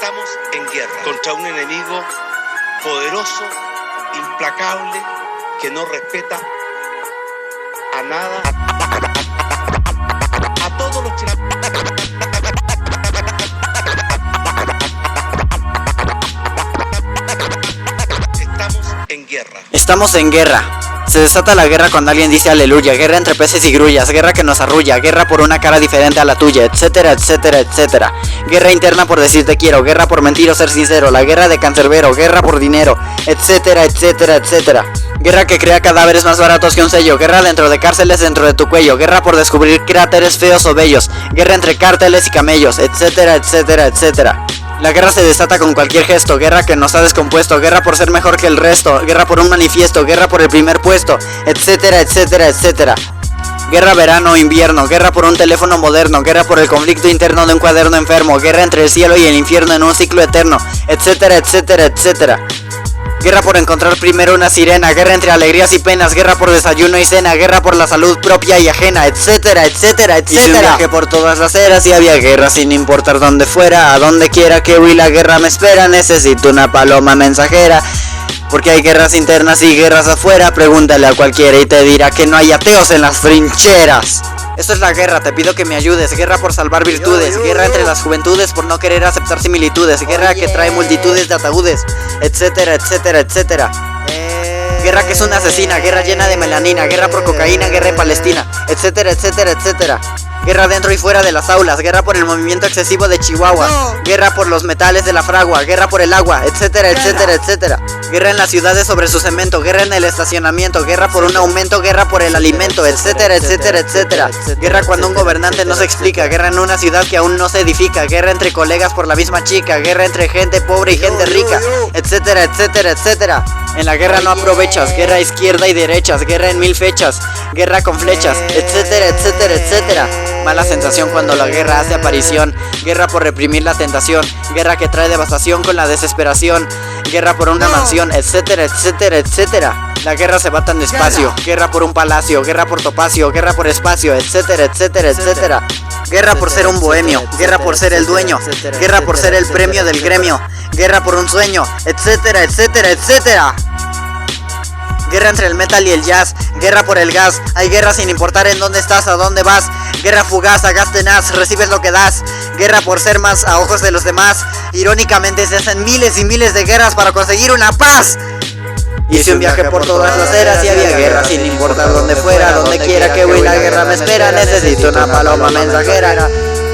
Estamos en guerra contra un enemigo poderoso, implacable, que no respeta a nada, a todos los chilenos. Estamos en guerra. Estamos en guerra. Se desata la guerra cuando alguien dice aleluya, guerra entre peces y grullas, guerra que nos arrulla, guerra por una cara diferente a la tuya, etcétera, etcétera, etcétera. Guerra interna por decir te quiero, guerra por mentir o ser sincero, la guerra de cancerbero, guerra por dinero, etcétera, etcétera, etcétera. Guerra que crea cadáveres más baratos que un sello, guerra dentro de cárceles dentro de tu cuello, guerra por descubrir cráteres feos o bellos, guerra entre cárteles y camellos, etcétera, etcétera, etcétera. La guerra se desata con cualquier gesto, guerra que nos ha descompuesto, guerra por ser mejor que el resto, guerra por un manifiesto, guerra por el primer puesto, etcétera, etcétera, etcétera. Guerra verano o invierno, guerra por un teléfono moderno, guerra por el conflicto interno de un cuaderno enfermo, guerra entre el cielo y el infierno en un ciclo eterno, etcétera, etcétera, etcétera. Guerra por encontrar primero una sirena, guerra entre alegrías y penas, guerra por desayuno y cena, guerra por la salud propia y ajena, etcétera, etcétera, etcétera. Hice un viaje por todas las eras y había guerra sin importar dónde fuera, a donde quiera que voy la guerra me espera, necesito una paloma mensajera. Porque hay guerras internas y guerras afuera, pregúntale a cualquiera y te dirá que no hay ateos en las trincheras. Esto es la guerra, te pido que me ayudes, guerra por salvar virtudes, guerra entre las juventudes por no querer aceptar similitudes, guerra que trae multitudes de ataúdes, etcétera, etcétera, etcétera. Guerra que es una asesina, guerra llena de melanina, guerra por cocaína, guerra en Palestina, etcétera, etcétera, etcétera. Guerra dentro y fuera de las aulas, guerra por el movimiento excesivo de Chihuahua, guerra por los metales de la fragua, guerra por el agua, etcétera, etcétera, etcétera. Guerra en las ciudades sobre su cemento, guerra en el estacionamiento, guerra por un aumento, guerra por el alimento, etcétera, etcétera, etcétera. Guerra cuando un gobernante no se explica, guerra en una ciudad que aún no se edifica, guerra entre colegas por la misma chica, guerra entre gente pobre y gente rica, etcétera, etcétera, etcétera. En la guerra no aprovechas, guerra a izquierda y derechas, guerra en 1000 fechas, guerra con flechas, etcétera, etcétera, etcétera. Mala sensación cuando la guerra hace aparición, guerra por reprimir la tentación, guerra que trae devastación con la desesperación, guerra por una mansión, etcétera, etcétera, etcétera. La guerra se va tan despacio, guerra por un palacio, guerra por topacio, guerra por espacio, etcétera, etcétera, etcétera. Guerra por ser un bohemio, guerra por ser el dueño, guerra por ser el premio del gremio, guerra por un sueño, etcétera, etcétera, etcétera. Guerra entre el metal y el jazz, guerra por el gas, hay guerra sin importar en dónde estás, a dónde vas, guerra fugaz, a gas tenaz, recibes lo que das, guerra por ser más a ojos de los demás, irónicamente se hacen miles y miles de guerras para conseguir una paz. Hice un viaje por todas las eras y había guerra sin importar dónde fuera, donde quiera que voy la guerra me espera, necesito una paloma mensajera.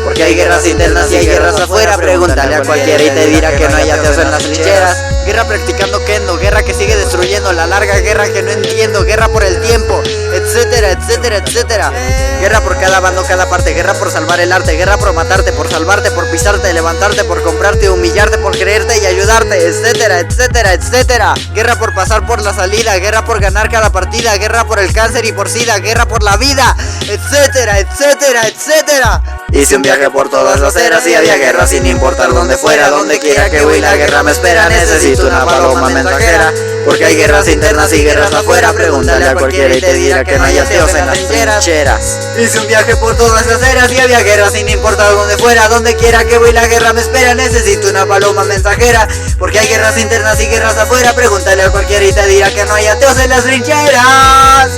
Porque hay guerras internas y hay guerras afuera, pregúntale a cualquiera y te dirá que no hay ateos en las trincheras. Guerra practicando kendo, guerra que sigue destruyendo, la larga guerra que no entiendo, guerra por el tiempo, etcétera, etcétera, etcétera. Guerra por cada bando, cada parte, guerra por salvar el arte, guerra por matarte, por salvarte, por pisarte, levantarte, por comprarte, humillarte, por creerte y ayudarte, etcétera, etcétera, etcétera. Guerra por pasar por la salida, guerra por ganar cada partida, guerra por el cáncer y por sida, guerra por la vida, etcétera, etcétera, etcétera. Hice un viaje por todas las eras y había guerra sin importar dónde fuera, donde quiera que voy la guerra me espera, necesito una paloma mensajera. Porque hay guerras internas y guerras afuera, pregúntale a cualquiera y te dirá que no hay ateos en las trincheras. Hice un viaje por todas las eras y había guerra sin importar dónde fuera, donde quiera que voy la guerra me espera, necesito una paloma mensajera. Porque hay guerras internas y guerras afuera, pregúntale a cualquiera y te dirá que no hay ateos en las trincheras.